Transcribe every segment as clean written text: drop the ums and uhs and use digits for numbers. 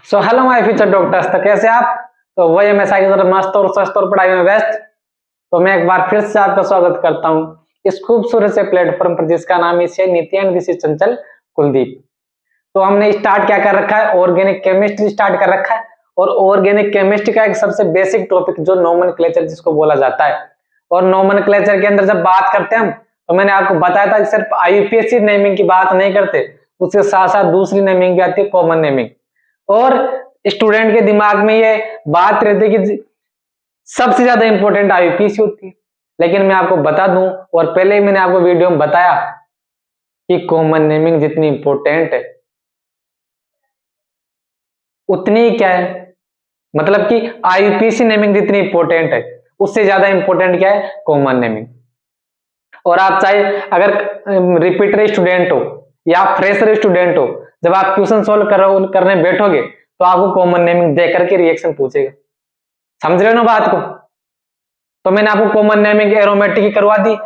So hello my future doctors, तो कैसे आप? तो वही हमेशा की तरह मस्त और स्वस्थ और पढ़ाई में व्यस्त। तो मैं एक बार फिर से आपका स्वागत करता हूं इस खूबसूरत से प्लेटफॉर्म पर जिसका नाम है नीति एंड दिस इज चंचल कुलदीप। तो हमने स्टार्ट क्या कर रखा है, ऑर्गेनिक केमिस्ट्री स्टार्ट कर रखा है। और ऑर्गेनिक केमिस्ट्री का एक सबसे बेसिक टॉपिक जो नोमेनक्लेचर जिसको बोला जाता है। और नोमेनक्लेचर के अंदर जब बात करते हैं हम, तो मैंने आपको बताया था कि सिर्फ आईयूपीएसी नेमिंग की बात नहीं करते, उसके साथ साथ दूसरी नेमिंग भी आती है, कॉमन नेमिंग। और स्टूडेंट के दिमाग में ये बात रहती है कि सबसे ज्यादा इंपॉर्टेंट आईयूपीएसी होती है, लेकिन मैं आपको बता दूं और पहले ही मैंने आपको वीडियो में बताया कि कॉमन नेमिंग जितनी इंपॉर्टेंट है उतनी ही क्या है, मतलब कि आईयूपीएसी नेमिंग जितनी इंपॉर्टेंट है उससे ज्यादा इंपॉर्टेंट क्या है, कॉमन नेमिंग। और आप चाहे अगर रिपीटर स्टूडेंट हो या फ्रेशर स्टूडेंट हो, जब आप क्वेश्चन सोल्व करने बैठोगे तो आपको कॉमन नेमिंग देकर के रिएक्शन पूछेगा। समझ रहे हो ना बात को? तो मैंने आपको कॉमन नेमिंग एरोमेटिक की करवा दी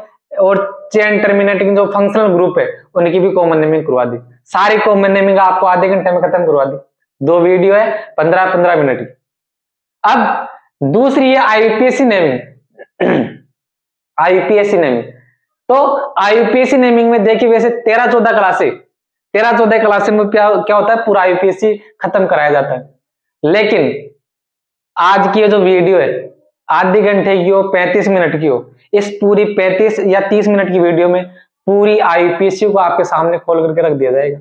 और चेन टर्मिनेटिंग जो फंक्शनल ग्रुप है उनकी भी कॉमन नेमिंग करवा दी। सारी कॉमन नेमिंग आपको आधे घंटे में खत्म करवा दी। 2 वीडियो है 15-15 मिनट की। अब दूसरी है आईयूपीएसी नेमिंग। आईयूपीएसी नेमिंग, तो आईयूपीएसी नेमिंग में देखिए वैसे 13-14 क्लासे में क्या क्या होता है, पूरा आईयूपीएसी खत्म कराया जाता है। लेकिन आज की जो वीडियो है आधे घंटे की हो 35 मिनट की हो, इस पूरी 35 या 30 मिनट की वीडियो में पूरी आईयूपीएसी को आपके सामने खोल करके रख दिया जाएगा।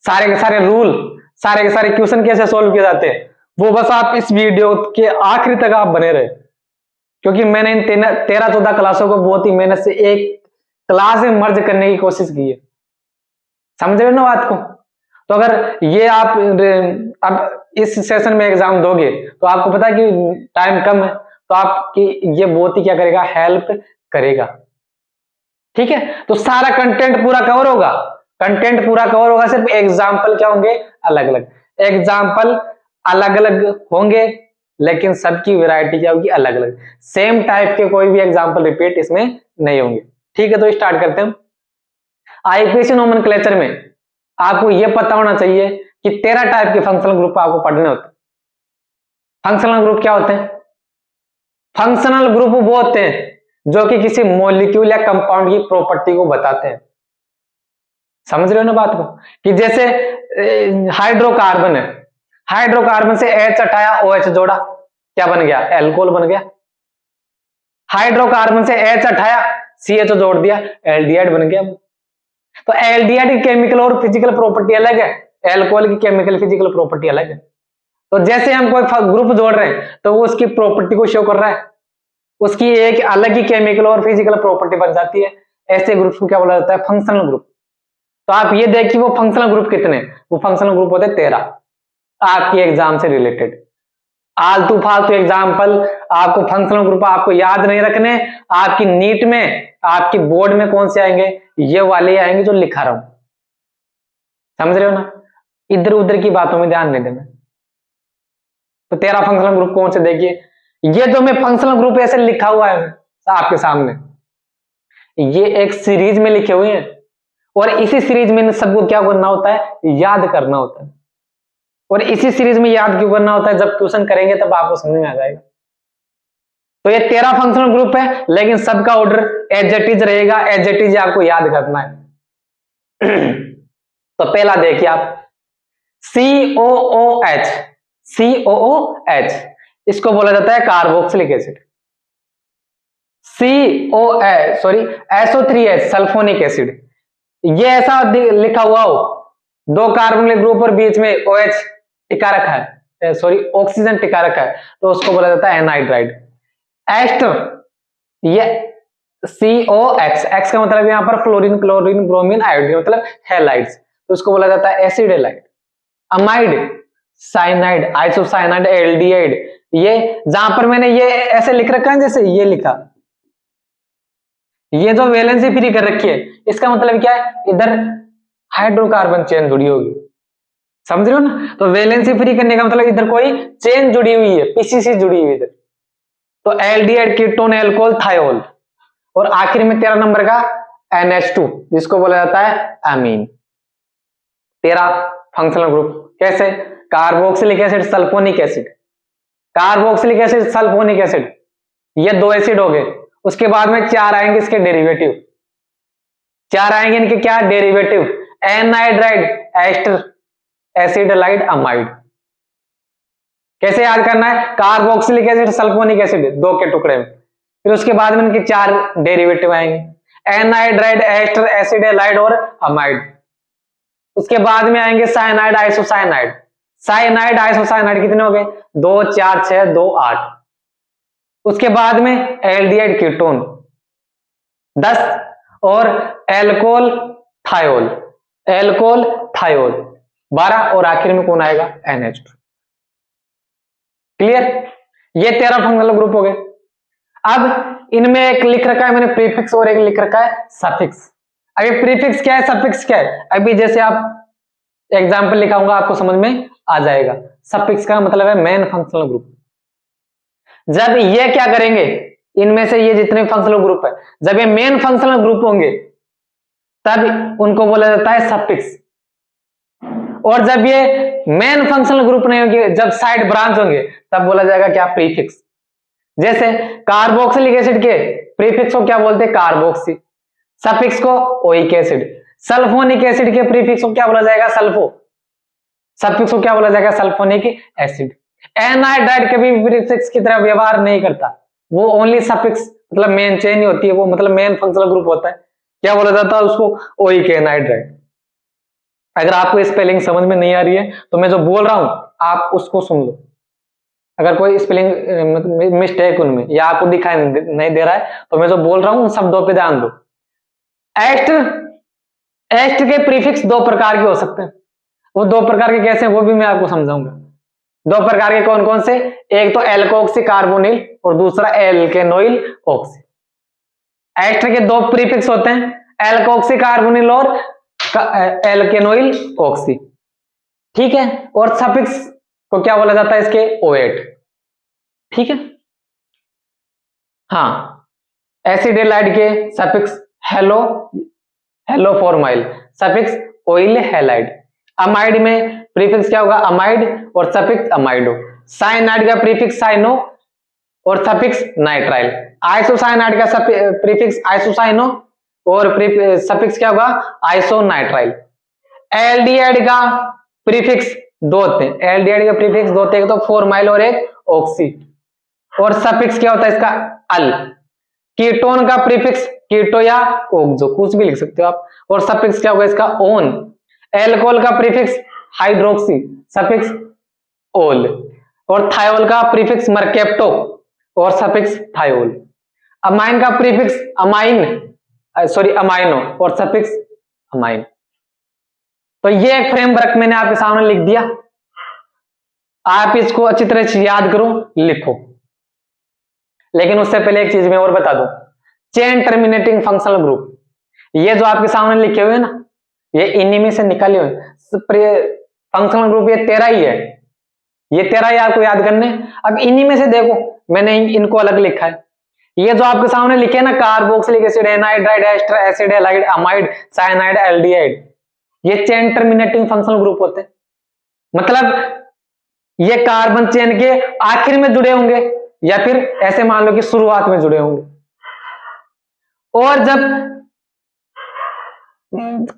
सारे के सारे रूल, सारे के सारे क्वेश्चन कैसे सोल्व किए जाते हैं, वो बस आप इस वीडियो के आखिरी तक आप बने रहे, क्योंकि मैंने इन 13-14 क्लासों को बहुत ही मेहनत से एक क्लास में मर्ज करने की कोशिश की है। समझ रहे हो ना बात को? तो अगर ये आप अब इस सेशन में एग्जाम दोगे तो आपको पता है कि टाइम कम है, तो आपकी ये बहुत ही क्या करेगा, हेल्प करेगा। ठीक है, तो सारा कंटेंट पूरा कवर होगा। कंटेंट पूरा कवर होगा, सिर्फ एग्जाम्पल क्या होंगे, अलग अलग एग्जाम्पल अलग अलग होंगे, लेकिन सबकी वैरायटी क्या होगी, अलग अलग। सेम टाइप के कोई भी एग्जाम्पल रिपीट इसमें नहीं होंगे। ठीक है, तो स्टार्ट करते हैं। आईयूपीएसी नोमेनक्लेचर में आपको यह पता होना चाहिए कि 13 टाइप के फंक्शनल ग्रुप आपको पढ़ने होते हैं। फंक्शनल ग्रुप क्या होते हैं? फंक्शनल ग्रुप वो होते हैं जो कि किसी मॉलिक्यूल या कंपाउंड की प्रॉपर्टी को बताते हैं। समझ रहे हो ना बात को? कि जैसे हाइड्रोकार्बन है, हाइड्रोकार्बन से H हटाया, OH जोड़ा, क्या बन गया, एल्कोहल बन गया। हाइड्रोकार्बन से H हटाया, CH जोड़ दिया, एल्डिहाइड बन गया। तो एल्डिहाइड की केमिकल और फिजिकल प्रॉपर्टी अलग है, एल्कोहल की केमिकल फिजिकल प्रॉपर्टी अलग है। तो जैसे हम कोई ग्रुप जोड़ रहे हैं तो वो उसकी प्रॉपर्टी को शो कर रहा है, उसकी एक अलग ही केमिकल और फिजिकल प्रॉपर्टी बन जाती है। ऐसे ग्रुप को क्या बोला जाता है, फंक्शनल ग्रुप। तो आप ये देखिए वो फंक्शनल ग्रुप कितने, वो फंक्शनल ग्रुप होते हैं 13 आपके एग्जाम से रिलेटेड। आलतू फालतू एग्जाम्पल आपको फंक्शनल ग्रुप आपको याद नहीं रखने, आपकी नीट में आपकी बोर्ड में कौन से आएंगे, ये वाले आएंगे जो लिखा रहा हूं। समझ रहे हो ना? इधर उधर की बातों में ध्यान नहीं देना। तो 13 फंक्शनल ग्रुप कौन से, देखिए ये जो मैं फंक्शनल ग्रुप ऐसे लिखा हुआ है आपके सामने, ये एक सीरीज में लिखे हुए हैं और इसी सीरीज में सबको क्या करना होता है, याद करना होता है। और इसी सीरीज में याद क्यों करना होता है, जब क्वेश्चन करेंगे तब आपको समझ में आ जाएगा। तो ये 13 फंक्शनल ग्रुप है, लेकिन सबका ऑर्डर एज इट इज रहेगा, एज इट इज आपको याद करना है। तो पहला देखिए आप, COOH, COOH इसको बोला जाता है carboxylic acid. SO3H sulphonic acid. ये ऐसा लिखा हुआ हो, 2 कार्बोनिल ग्रुप और बीच में OH टिका रखा है, सॉरी ऑक्सीजन टिका रखा है, तो उसको बोला जाता है एनहाइड्राइड। एस्टर, ये COX, X का मतलब यहां पर फ्लोरीन, क्लोरीन, ब्रोमीन, आयोडीन मतलब हैलाइड्स, तो उसको बोला जाता है acid halide. Amide, cyanide, isocyanide, aldehyde, ये जहां पर मैंने ये ऐसे लिख रखा है, जैसे ये लिखा, ये जो वैलेंसी फ्री कर रखी है इसका मतलब क्या है, इधर हाइड्रोकार्बन चेन जुड़ी होगी। समझ रहे हो ना? तो वैलेंसी फ्री करने का मतलब इधर कोई चेन जुड़ी हुई है, पीसीसी जुड़ी हुई है इधर। तो एल्डिहाइड, कीटोन, एल्कोहल, थायोल, और आखिर में 13 नंबर का NH2 जिसको बोला जाता है अमीन। 13 फंक्शनल ग्रुप कैसे, carboxylic acid, sulphonic acid, carboxylic acid, sulphonic acid, ये 2 एसिड हो गए। उसके बाद में 4 आएंगे इसके डेरिवेटिव, 4 आएंगे इनके क्या डेरिवेटिव, एनहाइड्राइड, एस्टर, एसिडलाइड, अमाइड। कैसे याद करना है, कार्बोक्सिलिक एसिड, सल्फोनिक एसिड 2 के टुकड़े में, फिर उसके बाद में इनके 4 डेरिवेटिव आएंगे, एनहाइड्राइड, एस्टर, एसिडलाइड और अमाइड। उसके बाद में आएंगे साइनाइड, आइसोसाइनाइड, साइनाइड, आइसोसाइनाइड कितने हो गए, 2, 4, 6, 2, 8। उसके बाद में एल्डिहाइड, कीटोन 10 और एल्कोहल, थायोल, एल्कोहल, थायोल 12 और आखिर में कौन आएगा, NH2। क्लियर, ये 13 फंक्शनल ग्रुप हो गए। अब इनमें एक लिख रखा है मैंने प्रीफिक्स और एक लिख रखा है सफिक्स। अभी प्रीफिक्स क्या है, सफिक्स क्या है, अभी जैसे आप एग्जाम्पल लिखाऊंगा आपको समझ में आ जाएगा। सफिक्स का मतलब है मेन फंक्शनल ग्रुप। जब ये क्या करेंगे, इनमें से ये जितने फंक्शनल ग्रुप है, जब ये मेन फंक्शनल ग्रुप होंगे तब उनको बोला जाता है सफिक्स। और जब ये मेन फंक्शनल ग्रुप नहीं होंगे, जब साइड ब्रांच होंगे, तब बोला जाएगा क्या, प्रीफिक्स। जैसे कार्बोक्सिलिक एसिड के प्रीफिक्स को क्या बोलते हैं, कार्बोक्सी, सफिक्स को ओइक एसिड। सल्फोनिक एसिड के प्रीफिक्स को क्या बोला जाएगा, सल्फो, सफिक्स को क्या बोला जाएगा, सल्फोनिक एसिड। एनहाइड्राइड कभी प्रीफिक्स की तरह व्यवहार नहीं करता, वो ओनली सफिक्स मतलब मेन चेन ही होती है, वो मतलब मेन फंक्शनल ग्रुप होता है, क्या बोला जाता है उसको, ओइक एनहाइड्राइड। अगर आपको स्पेलिंग समझ में नहीं आ रही है तो मैं जो बोल रहा हूं आप उसको सुन लो, अगर कोई स्पेलिंग मिस्टेक उनमें या आपको दिखाई नहीं दे रहा है तो मैं जो बोल रहा हूं उन शब्दों पे ध्यान दो। एस्टर, एस्टर के प्रीफिक्स 2 प्रकार के हो सकते हैं, वो 2 प्रकार के कैसे हैं वो भी मैं आपको समझाऊंगा। 2 प्रकार के कौन कौन से, एक तो एल्कोक्सी कार्बोनिल और दूसरा एल्केनोइल ऑक्सी। एस्टर के 2 प्रीफिक्स होते हैं, एल्कोक्सी कार्बोनिल और एल्केनोइल ऑक्सी, ठीक है। और सफिक्स को क्या बोला जाता है इसके, OH, ठीक है। हाँ, एसिडेलाइड के suffix halo, haloformyl, suffix oyl halide. Amide में प्रीफिक्स क्या होगा, अमाइड और सफिक्स अमाइडो। साइनाइड का प्रीफिक्स साइनो और सफिक्स नाइट्राइल। आइसोसाइनाइड का प्रीफिक्स आइसोसाइनो और सफिक्स क्या होगा, आइसोनाइट्राइल। एल्डिहाइड का प्रीफिक्स 2 होते हैं, एल्डिहाइड का प्रीफिक्स 2 होते हैं, एक तो फॉर्माइल और एक ऑक्सी, और सफिक्स क्या होता है इसका, अल। कीटोन का प्रीफिक्स कीटो या ओक्सो, कुछ भी लिख सकते हो आप, और सफिक्स क्या होगा इसका, ओन। एल्कोहल का प्रीफिक्स हाइड्रोक्सी, सफिक्स ओल। और थायोल का प्रीफिक्स मर्केप्टो और सफिक्स थायोल। अमाइन का प्रीफिक्स अमाइन, सॉरी अमाइनो और सफिक्स अमाइन। तो ये एक फ्रेमवर्क मैंने आपके सामने लिख दिया, आप इसको अच्छी तरह से याद करो, लिखो। लेकिन उससे पहले एक चीज मैं और बता दूं, चेन टर्मिनेटिंग फंक्शनल ग्रुप, ये जो आपके सामने लिखे हुए ना, ये इन्हीं में से निकाले हुए फंक्शनल ग्रुप, ये 13 ही है, ये 13 ही आपको याद करने। अब इन्हीं में से देखो मैंने इनको अलग लिखा है, ये जो आपके सामने लिखे ना, carboxylic acid, anhydride, ester, acid halide, amide, cyanide, aldehyde, ये चेन टर्मिनेटिंग फंक्शनल ग्रुप होते हैं। मतलब ये कार्बन चेन के आखिर में जुड़े होंगे या फिर ऐसे मान लो कि शुरुआत में जुड़े होंगे। और जब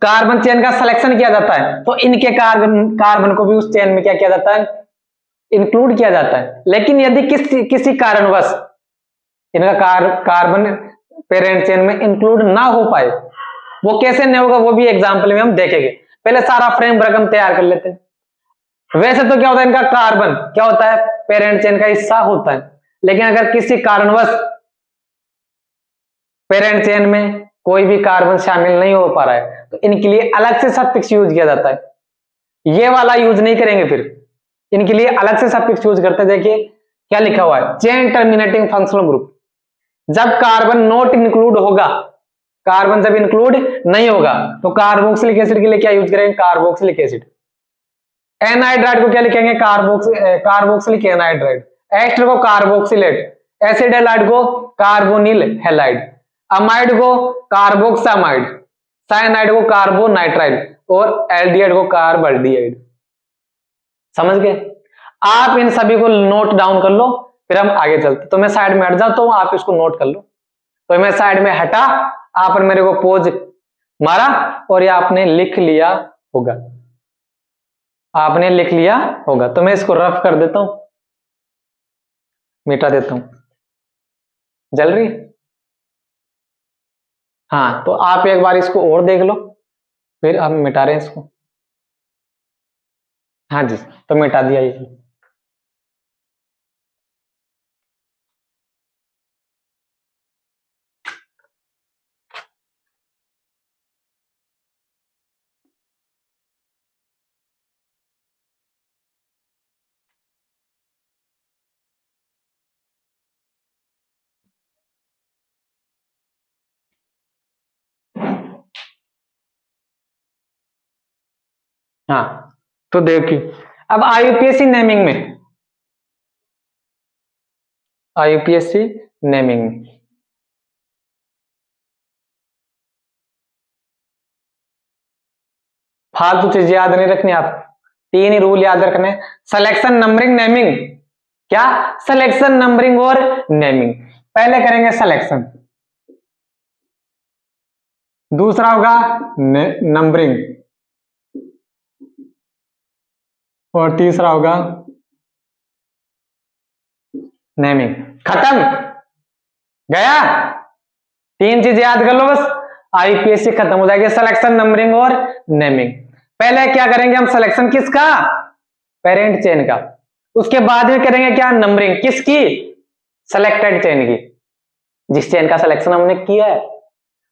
कार्बन चेन का सिलेक्शन किया जाता है तो इनके कार्बन को भी उस चेन में क्या किया जाता है, इंक्लूड किया जाता है। लेकिन यदि किसी कारणवश इनका कार्बन पेरेंट चेन में इंक्लूड ना हो पाए, वो कैसे नहीं होगा वो भी एग्जांपल में हम देखेंगे। पहले सारा फ्रेमवर्क हम तैयार कर लेते हैं। वैसे तो क्या होता है, इनका कार्बन क्या होता है, पेरेंट चेन का हिस्सा होता है, लेकिन अगर किसी कारणवश पेरेंट चेन में कोई भी कार्बन शामिल नहीं हो पा रहा है तो इनके लिए अलग से सफिक्स यूज किया जाता है। ये वाला यूज नहीं करेंगे, फिर इनके लिए अलग से सफिक्स यूज करते हैं। देखिए क्या लिखा हुआ है, चेन टर्मिनेटिंग फंक्शनल ग्रुप, जब कार्बन नॉट इंक्लूड होगा, कार्बन जब इंक्लूड नहीं होगा तो कार्बोक्सिलिक एसिड के लिए क्या यूज करेंगे, कार्बोक्सिलिक एसिड। एनहाइड्राइड को क्या लिखेंगे, कार्बोक्सिलिक एनहाइड्राइड। एस्टर को कार्बोक्सिलेट, एसिडहाइड को कार्बोनिल हैलाइड, अमाइड को कार्बोक्सामाइड, साइनाइड को कार्बोनाइट्राइड और एल्डिहाइड को कार्बल्डिहाइड। समझ गए? आप इन सभी को नोट डाउन कर लो, फिर हम आगे चलते। तो मैं साइड में हट जाता हूं, आप इसको नोट कर लो। तो मैं साइड में हटा, आपने मेरे को पोज मारा और ये आपने लिख लिया होगा, आपने लिख लिया होगा। तो मैं इसको रफ कर देता हूं, मिटा देता हूं। जल रही? हाँ, तो आप एक बार इसको और देख लो, फिर हम मिटा रहे हैं इसको। हाँ जी, तो मिटा दिया ये। हाँ, तो देखिए अब आईयूपीएससी नेमिंग में, आईयूपीएससी नेमिंग में फालतू चीज याद नहीं रखनी, आप 3 ही रूल याद रखने। Selection, numbering, naming. क्या? सिलेक्शन, नंबरिंग और नेमिंग। पहले करेंगे सिलेक्शन, दूसरा होगा नंबरिंग, और तीसरा होगा नेमिंग। खत्म, गया। 3 चीज याद कर लो बस, आईपीएससी खत्म हो जाएगी। सिलेक्शन, नंबरिंग और नेमिंग। पहले क्या करेंगे हम? सिलेक्शन किसका? पेरेंट चेन का। उसके बाद में करेंगे क्या? नंबरिंग किसकी? सेलेक्टेड चेन की, जिस चेन का सिलेक्शन हमने किया है।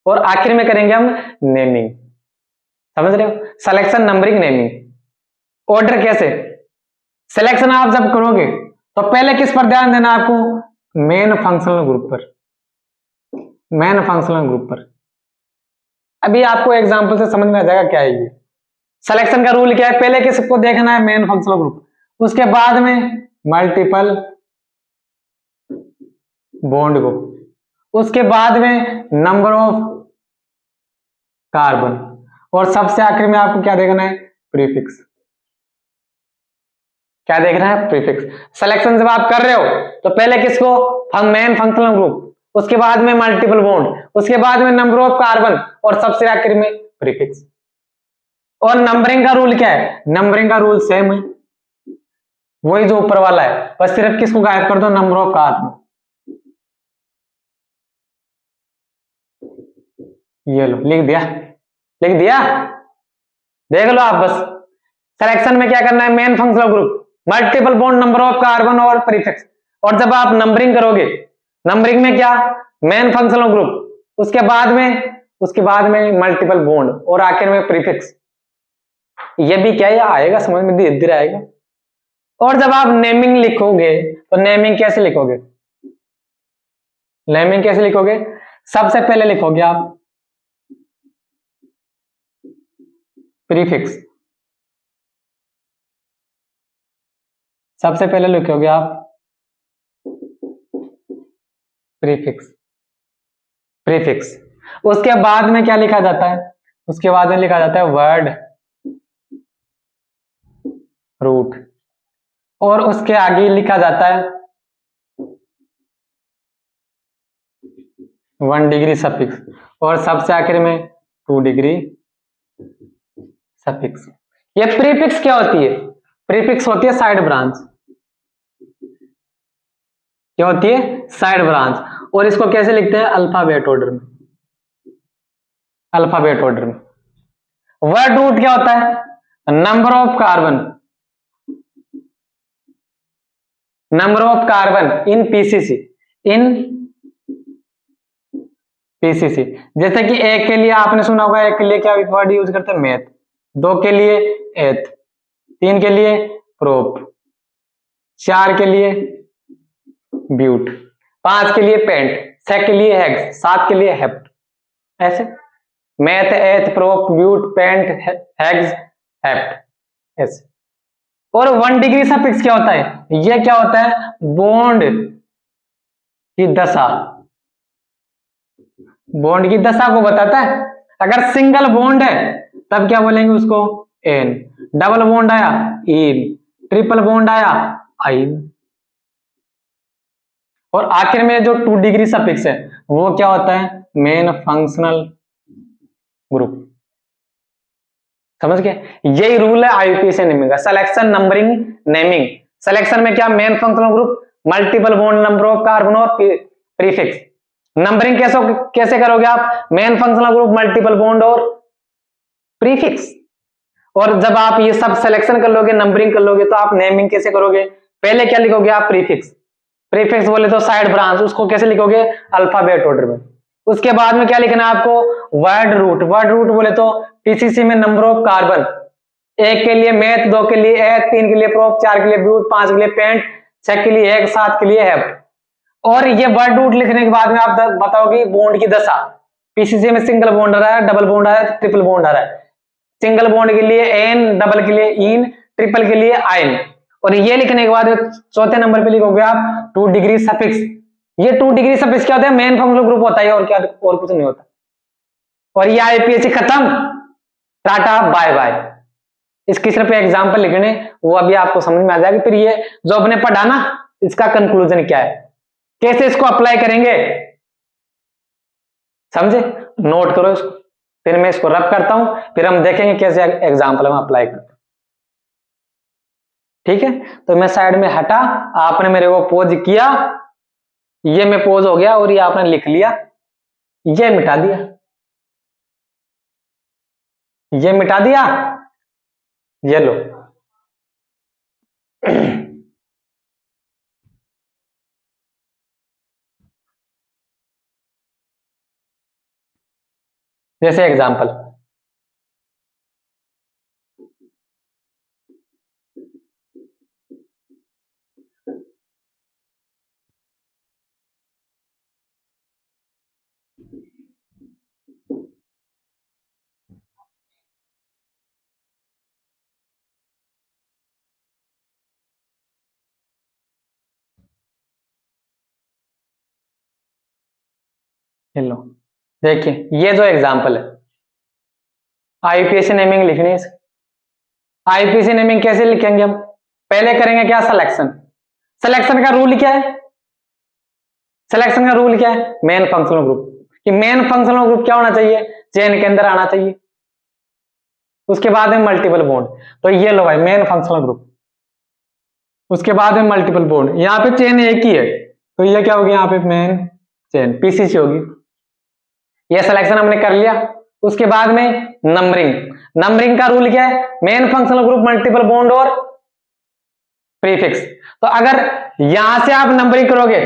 और आखिर में करेंगे हम नेमिंग। समझ रहे हो? Selection, numbering, naming. ऑर्डर कैसे? सिलेक्शन आप जब करोगे तो पहले किस पर ध्यान देना आपको? मेन फंक्शनल ग्रुप पर, मेन फंक्शनल ग्रुप पर। अभी आपको एग्जांपल से समझ में आ जाएगा क्या है ये। सिलेक्शन का रूल क्या है? पहले किसको देखना है? मेन फंक्शनल ग्रुप, उसके बाद में मल्टीपल बॉन्ड को, उसके बाद में नंबर ऑफ कार्बन, और सबसे आखिर में आपको क्या देखना है? प्रीफिक्स। क्या देखना है? प्रीफिक्स। सिलेक्शन जब आप कर रहे हो तो पहले किसको? मेन फंक्शनल ग्रुप, उसके बाद में मल्टीपल बॉन्ड, उसके बाद में नंबर ऑफ कार्बन, और सबसे आखिर में प्रीफिक्स। और नंबरिंग का रूल क्या है? नंबरिंग का रूल सेम है, वही जो ऊपर वाला है, बस सिर्फ किसको गायब कर दो? Number of carbon. ये लो, लिख दिया, लिख दिया, देख लो आप बस। सिलेक्शन में क्या करना है? Main functional group, multiple bond, number of carbon और प्रीफिक्स। और जब आप नंबरिंग करोगे, नंबरिंग में क्या? मेन फंक्शनल ग्रुप, उसके बाद में मल्टीपल बॉन्ड, और आखिर में प्रीफिक्स। ये भी क्या है? आएगा समझ में, धीरे धीरे आएगा। और जब आप नेमिंग लिखोगे तो नेमिंग कैसे लिखोगे? नेमिंग कैसे लिखोगे? सबसे पहले लिखोगे आप प्रीफिक्स, सबसे पहले लिखोगे आप प्रीफिक्स, प्रीफिक्स। उसके बाद में क्या लिखा जाता है? उसके बाद में लिखा जाता है वर्ड रूट, और उसके आगे लिखा जाता है 1 डिग्री सफिक्स, और सबसे आखिर में 2 डिग्री सफिक्स। ये प्रीफिक्स क्या होती है? प्रीफिक्स होती है साइड ब्रांच। क्या होती है? Side branch. और इसको कैसे लिखते हैं? अल्फाबेट ऑर्डर में, अल्फाबेट ऑर्डर में। वर्ड रूट क्या होता है? Number of carbon, number of carbon in PCC, in PCC. जैसे कि एक के लिए आपने सुना होगा, एक के लिए क्या वर्ड यूज करते हैं? मेथ। 2 के लिए एथ, 3 के लिए प्रोप, 4 के लिए ब्यूट, 5 के लिए पेंट, 6 के लिए हेक्स, 7 के लिए हेप्ट। ऐसे meth, eth, prop, but, pent, hex, hept, ऐसे। और 1 डिग्री सफिक्स क्या होता है? ये क्या होता है? बॉन्ड की दशा, बॉन्ड की दशा को बताता है। अगर सिंगल बॉन्ड है तब क्या बोलेंगे उसको? एन। डबल बॉन्ड आया इन, ट्रिपल बॉन्ड आया आइन। और आखिर में जो 2 डिग्री सफिक्स है वो क्या होता है, मेन फंक्शनल ग्रुप। समझ गए, यही रूल है आईयूपीएसी नेमिंग का, सिलेक्शन नंबरिंग नेमिंग। सिलेक्शन में क्या, main functional group, multiple bond, number of carbon और प्रीफिक्स। नंबरिंग कैसे करोगे आप, main functional group, multiple bond और प्रीफिक्स। और जब आप ये सब सिलेक्शन कर लोगे, नंबरिंग कर लोगे, तो आप नेमिंग कैसे करोगे, पहले क्या लिखोगे आप, प्रीफिक्स। प्रीफिक्स बोले तो साइड ब्रांच, उसको कैसे लिखोगे, अल्फाबेट ऑर्डर में। उसके बाद में क्या लिखना है आपको, वर्ड रूट। वर्ड रूट बोले तो पीसीसी में नंबर ऑफ कार्बन, 1 के लिए मैथ, 2 के लिए एथ, 3 के लिए प्रोप, 4 के लिए ब्यूट, 5 के लिए पेंट, 6 के लिए हेग, 7 के लिए हेप्ट। और ये वर्ड रूट लिखने के बाद में आप बताओगे बॉन्ड की दशा। पीसीसी में सिंगल बॉन्ड आ रहा है, डबल बॉन्ड आ रहा है, ट्रिपल बॉन्ड आ रहा है। सिंगल बॉन्ड के लिए एन, डबल के लिए इन, ट्रिपल के लिए आइन। और ये लिखने के बाद चौथे नंबर पे लिखोगे आप 2 डिग्री सफिक्स। ये 2 डिग्री सफिक्स क्या होता है, मेन फंक्शनल ग्रुप होता है, और क्या, और कुछ नहीं होता। और ये आईपीएसी खत्म, टाटा बाय बाय। इसकी सिर्फ एग्जांपल लिखने, वो अभी आपको समझ में आ जाएगी। फिर ये जो आपने पढ़ा ना, इसका कंक्लूजन क्या है, कैसे इसको अप्लाई करेंगे, समझे, नोट करो इसको। फिर मैं इसको रब करता हूं, फिर हम देखेंगे कैसे एग्जांपल हम अप्लाई करते हैं। ठीक है, तो मैं साइड में हटा, आपने मेरे को पोज किया, ये मैं पोज हो गया, और ये आपने लिख लिया, ये मिटा दिया, ये मिटा दिया, ये लो। जैसे एग्जांपल, लो देखिए, ये जो एग्जांपल है, आईपीएसी नेमिंग लिखनी है। आईपीएसी नेमिंग कैसे लिखेंगे हम, पहले करेंगे क्या, सिलेक्शन। सिलेक्शन का रूल क्या है, सिलेक्शन का रूल क्या है, मेन फंक्शनल ग्रुप। कि मेन फंक्शनल ग्रुप क्या होना चाहिए, चेन के अंदर आना चाहिए। उसके बाद में मल्टीपल बॉन्ड, तो ये लो भाई मेन फंक्शनल ग्रुप। उसके बाद में मल्टीपल बॉन्ड, यहाँ पे चेन एक ही है, तो ये क्या होगी, यहाँ पे मेन चेन पीसीसी होगी। ये सिलेक्शन हमने कर लिया। उसके बाद में नंबरिंग। नंबरिंग का रूल क्या है, main functional group, multiple bond और प्रीफिक्स। तो अगर यहां से आप नंबरिंग करोगे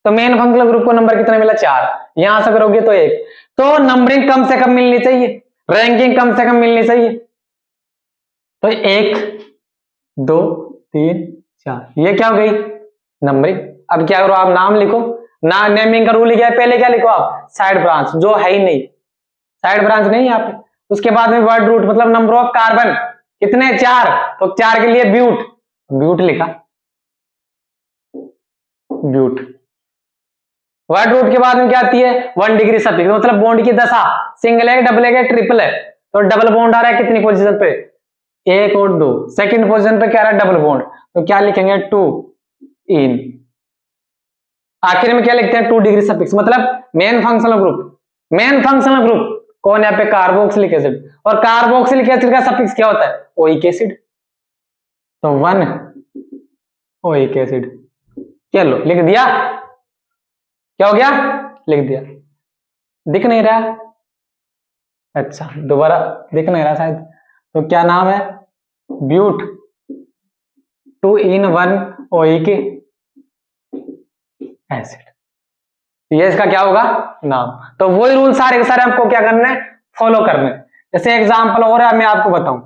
तो मेन फंक्शनल ग्रुप को नंबर कितना मिला, 4। यहां से करोगे तो 1। तो नंबरिंग कम से कम मिलनी चाहिए, रैंकिंग कम से कम मिलनी चाहिए। तो 1 2 3 4, ये क्या हो गई, नंबरिंग। अब क्या करो, आप नाम लिखो ना। नेमिंग का रूल क्या है, पहले क्या लिखो आप, साइड ब्रांच, जो है ही नहीं, साइड ब्रांच नहीं यहाँ पे। उसके बाद में वर्ड रूट, मतलब नंबर ऑफ कार्बन कितने, 4, तो 4 के लिए ब्यूट, ब्यूट लिखा, ब्यूट। वर्ड रूट के बाद में क्या आती है, 1 डिग्री सफिक्स, मतलब बॉन्ड की दशा, सिंगल है, डबल है, ट्रिपल है। तो डबल बॉन्ड आ रहा है कितनी पोजीशन पे, 1 और 2। सेकंड पोजीशन पे क्या आ रहा है, डबल बॉन्ड, तो क्या लिखेंगे, 2 इन। आखिर में क्या लिखते हैं, 2 डिग्री सफिक्स, मतलब main functional group. Main functional group कौन, यहाँ पे कार्बोक्सिलिक एसिड। और कार्बोक्सिलिक एसिड का सफिक्स क्या होता है, ओइक एसिड, तो 1 ओइक एसिड। चलो लिख दिया, क्या हो गया, लिख दिया। दिख नहीं रहा, अच्छा दोबारा दिख नहीं रहा शायद, तो क्या नाम है, ब्यूट 2 इन 1 ओइक एसिड। ये इसका क्या होगा, नाम। तो वही रूल सारे के सारे आपको क्या करने हैं, फॉलो करने। जैसे एग्जांपल और है, मैं आपको बताऊं,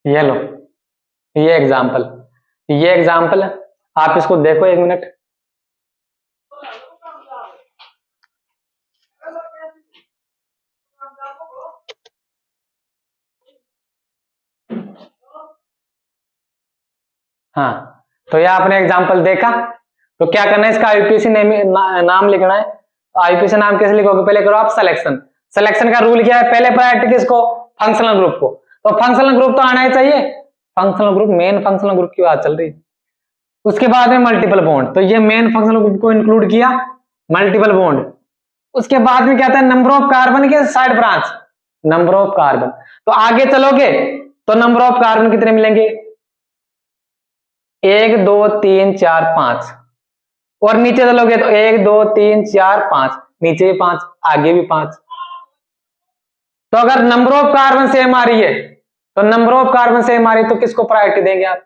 ये लो, ये एग्जांपल है, आप इसको देखो 1 मिनट। हाँ, तो यह आपने एग्जाम्पल देखा। तो क्या करना है, इसका आईयूपीएसी नाम लिखना है। आईयूपीएसी नाम कैसे लिखोगे, पहले करो आप सिलेक्शन। सिलेक्शन का रूल क्या है, पहले प्रायोरिटी किसको, फंक्शनल ग्रुप को। तो फंक्शनल ग्रुप तो आना ही चाहिए, functional group, main functional group की बात चल रही। उसके बाद में मल्टीपल बॉन्ड, तो ये मेन फंक्शनल ग्रुप को इंक्लूड किया, मल्टीपल बॉन्ड। उसके बाद में क्या आता है, नंबर ऑफ कार्बन के side branch, number of carbon. तो आगे चलोगे तो नंबर ऑफ कार्बन कितने मिलेंगे, 1 2 3 4 5, और नीचे चलोगे तो 1 2 3 4 5, नीचे भी 5, आगे भी 5। तो अगर नंबर ऑफ कार्बन सेम आ रही है, तो नंबर ऑफ कार्बन सेम आ रही है, तो किसको प्रायोरिटी देंगे आप,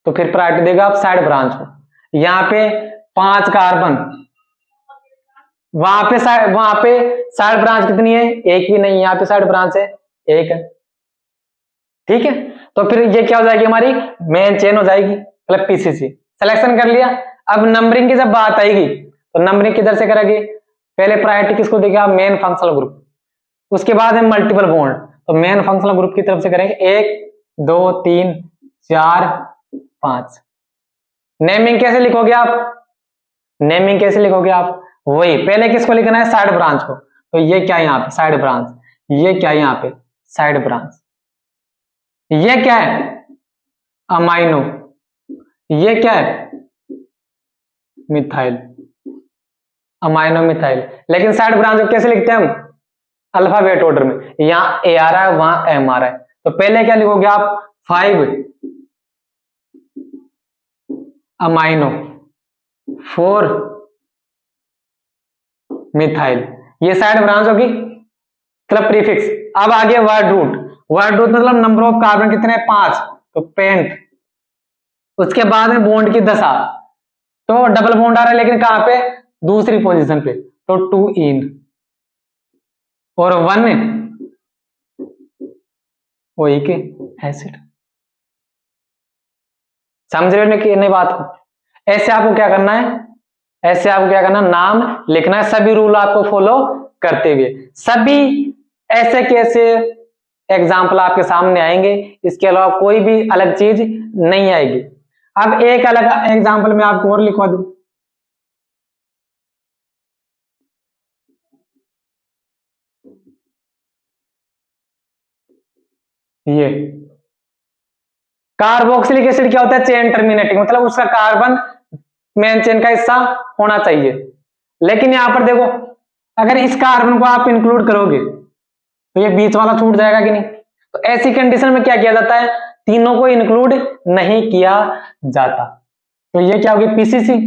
तो फिर प्रायोरिटी देगा आप साइड ब्रांच को। यहां पे 5 कार्बन, वहां पे साइड ब्रांच कितनी है, एक भी नहीं, यहां पे साइड ब्रांच है, एक है। ठीक है, तो फिर ये क्या हो जाएगी, हमारी मेन चेन हो जाएगी, मतलब पीसीसी। सिलेक्शन कर लिया। अब नंबरिंग की जब बात आएगी, तो नंबरिंग किधर से करेगी, पहले प्रायोरिटी किसको देगा, मेन फंक्शनल ग्रुप। उसके बाद है मल्टीपल बॉन्ड, तो मेन फंक्शनल ग्रुप की तरफ से करेंगे, 1 2 3 4 5। नेमिंग कैसे लिखोगे आप, नेमिंग कैसे लिखोगे आप, वही पहले किसको लिखना है, साइड ब्रांच को। तो ये क्या है यहाँ पे साइड ब्रांच, ये क्या है यहाँ पे साइड ब्रांच, ये क्या है अमाइनो, ये क्या है मिथाइल, अमाइनो मिथाइल। लेकिन साइड ब्रांच को कैसे लिखते हैं हम, अल्फाबेट ऑर्डर में, यहां ए आ रहा है वहां एम आ रहा है। तो पहले क्या लिखोगे आप, 5 अमाइनो 4 मिथाइल, ये साइड ब्रांच होगी, मतलब प्रीफिक्स। अब आगे वर्ड रूट, वर्ड रूट मतलब नंबर ऑफ कार्बन कितने हैं, 5, तो पेंट। उसके बाद में बॉन्ड की दशा, तो डबल बॉन्ड आ रहा है लेकिन कहां पे, दूसरी पोजीशन पे, तो 2 इन और 1 ओइक एसिड। समझ रहे हो कि नहीं बात को, ऐसे आपको क्या करना है, ऐसे आपको क्या करना, नाम लिखना है, सभी रूल आपको फॉलो करते हुए। सभी ऐसे कैसे एग्जाम्पल आपके सामने आएंगे, इसके अलावा कोई भी अलग चीज नहीं आएगी। अब एक अलग एग्जाम्पल में आपको और लिखवा दूं, ये कार्बोक्सिलिक एसिड क्या होता है, चेन टर्मिनेटिंग, मतलब उसका कार्बन मेन चेन का हिस्सा होना चाहिए। लेकिन यहां पर देखो, अगर इस कार्बन को आप इंक्लूड करोगे तो ये बीच वाला छूट जाएगा कि नहीं। तो ऐसी कंडीशन में क्या किया जाता है, तीनों को इंक्लूड नहीं किया जाता। तो ये क्या होगी, पीसीसी।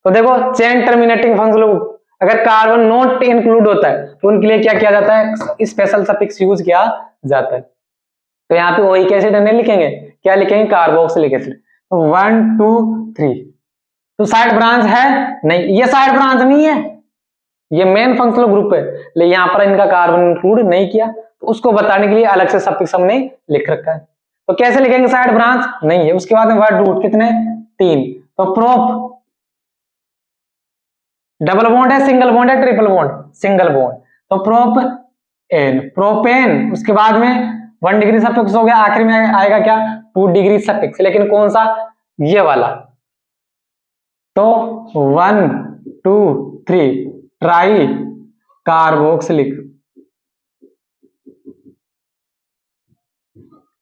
तो देखो चेन टर्मिनेटिंग फंक्शनल, अगर कार्बन नॉट इंक्लूड होता है तो उनके लिए क्या किया जाता है, स्पेशल सफिक्स यूज किया जाता है। तो यहाँ पे ओइक एसिड नहीं लिखेंगे, क्या लिखेंगे, कार्बोक्सिलिक एसिड। तो 1 2 3, तो साइड ब्रांच है नहीं, ये साइड ब्रांच नहीं है, ये मेन फंक्शनल ग्रुप है, लेकिन यहाँ पर इनका कार्बन इंक्लूड नहीं किया, तो उसको बताने के लिए अलग से सफिक्स हमने लिख रखा है। तो कैसे लिखेंगे, साइड ब्रांच नहीं है। उसके बाद में वर्ड रूट कितने, 3, तो प्रोप, डबल बॉन्ड है, सिंगल बॉन्ड है, ट्रिपल बॉन्ड, सिंगल बॉन्ड, तो प्रोप एन, प्रोपेन। उसके बाद में 1 डिग्री सफिक्स हो गया, आखिर में आएगा क्या, 2 डिग्री सफिक्स, लेकिन कौन सा, ये वाला। तो 1 2 3 ट्राई कार्बोक्सिलिक,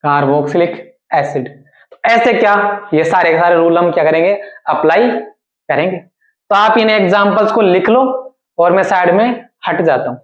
कार्बोक्सिलिक एसिड। तो ऐसे क्या, ये सारे के सारे रूल हम क्या करेंगे, अप्लाई करेंगे। तो आप इन एग्जांपल्स को लिख लो और मैं साइड में हट जाता हूं।